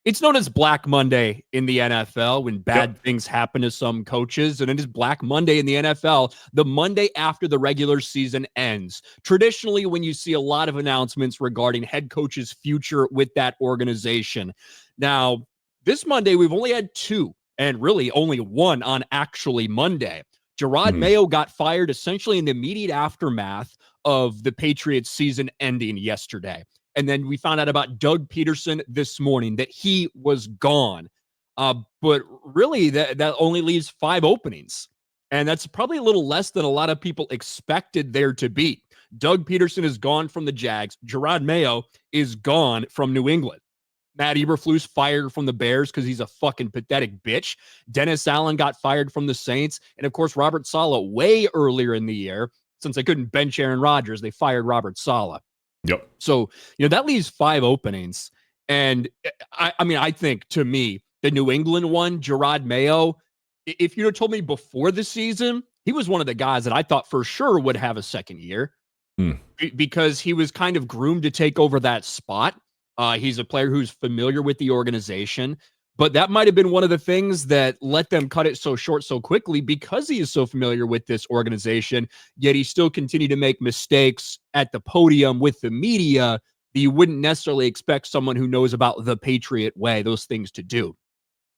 It's known as Black Monday in the NFL when bad things happen to some coaches, and it is Black Monday in the NFL, the Monday after the regular season ends. Traditionally, when you see a lot of announcements regarding head coach's future with that organization. Now, this Monday, we've only had two, and really only one on actually Monday. Jerod Mayo got fired essentially in the immediate aftermath of the Patriots season ending yesterday. And then we found out about Doug Peterson this morning, that he was gone. But really, that only leaves 5 openings. And that's probably a little less than a lot of people expected there to be. Doug Peterson is gone from the Jags. Jerod Mayo is gone from New England. Matt Eberflus fired from the Bears because he's a fucking pathetic bitch. Dennis Allen got fired from the Saints. And, of course, Robert Saleh way earlier in the year. Since they couldn't bench Aaron Rodgers, they fired Robert Saleh. Yep. So, that leaves 5 openings. And I think, to me, the New England one, Jerod Mayo, if you'd have told me before the season, he was one of the guys that I thought for sure would have a second year because he was kind of groomed to take over that spot. He's a player who's familiar with the organization. But that might have been one of the things that let them cut it so short so quickly because he is so familiar with this organization, yet he still continued to make mistakes at the podium with the media that you wouldn't necessarily expect someone who knows about the Patriot way, those things to do.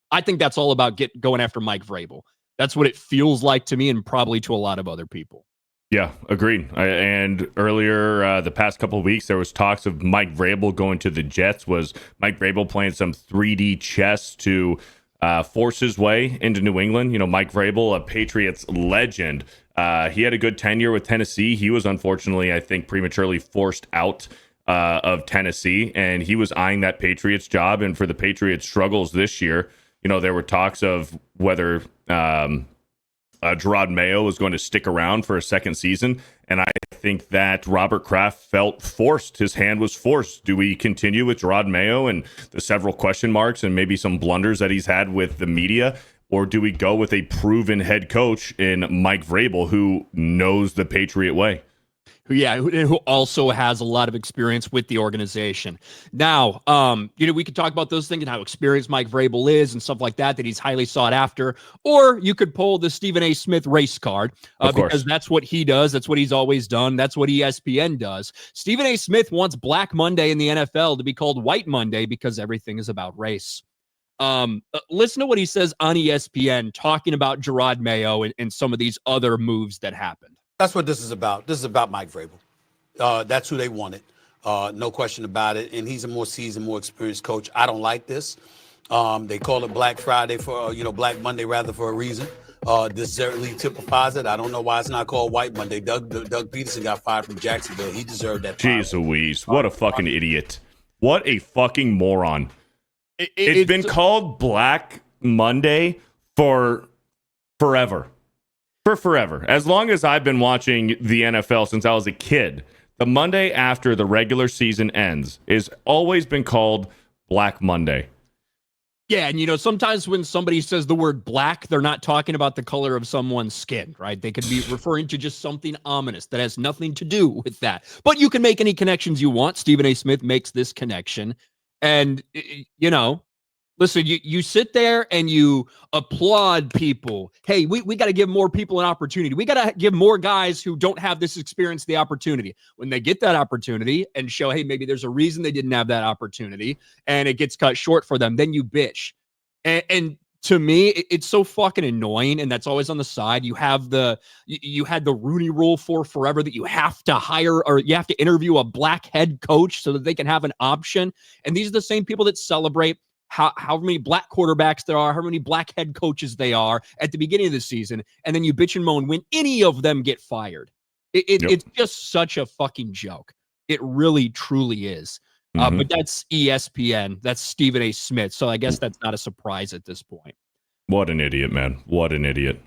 I think that's all about going after Mike Vrabel. That's what it feels like to me and probably to a lot of other people. Yeah, agreed. And earlier, the past couple of weeks, there was talks of Mike Vrabel going to the Jets. Was Mike Vrabel playing some 3D chess to force his way into New England? Mike Vrabel, a Patriots legend. He had a good tenure with Tennessee. He was unfortunately, I think, prematurely forced out of Tennessee, and he was eyeing that Patriots job. And for the Patriots' struggles this year, there were talks of whether Jerod Mayo was going to stick around for a second season, and I think that Robert Kraft felt forced. His hand was forced. Do we continue with Jerod Mayo and the several question marks and maybe some blunders that he's had with the media, or do we go with a proven head coach in Mike Vrabel who knows the Patriot way? Yeah, who also has a lot of experience with the organization. Now, we could talk about those things and how experienced Mike Vrabel is and stuff like that he's highly sought after. Or you could pull the Stephen A. Smith race card because that's what he does. That's what he's always done. That's what ESPN does. Stephen A. Smith wants Black Monday in the NFL to be called White Monday because everything is about race. Listen to what he says on ESPN talking about Jerod Mayo and some of these other moves that happened. That's what this is about. This is about Mike Vrabel. That's who they wanted. No question about it. And he's a more seasoned, more experienced coach. I don't like this. They call it Black Friday Black Monday rather for a reason. This certainly typifies it. I don't know why it's not called White Monday. Doug Peterson got fired from Jacksonville. He deserved that. Jeez Louise. What a fucking idiot. What a fucking moron. It's been called Black Monday for forever. For forever. As long as I've been watching the NFL since I was a kid, the Monday after the regular season ends is always been called Black Monday. Yeah, and sometimes when somebody says the word black, they're not talking about the color of someone's skin, right? They could be referring to just something ominous that has nothing to do with that. But you can make any connections you want. Stephen A. Smith makes this connection. And, listen, you sit there and you applaud people. Hey, we got to give more people an opportunity. We got to give more guys who don't have this experience the opportunity. When they get that opportunity and show, hey, maybe there's a reason they didn't have that opportunity and it gets cut short for them, then you bitch. And to me, it's so fucking annoying, and that's always on the side. You had the Rooney Rule for forever that you have to hire or you have to interview a black head coach so that they can have an option. And these are the same people that celebrate how many black quarterbacks there are, how many black head coaches they are at the beginning of the season, and then you bitch and moan when any of them get fired. It's just such a fucking joke. It really, truly is. But that's ESPN. That's Stephen A. Smith. So I guess that's not a surprise at this point. What an idiot, man. What an idiot.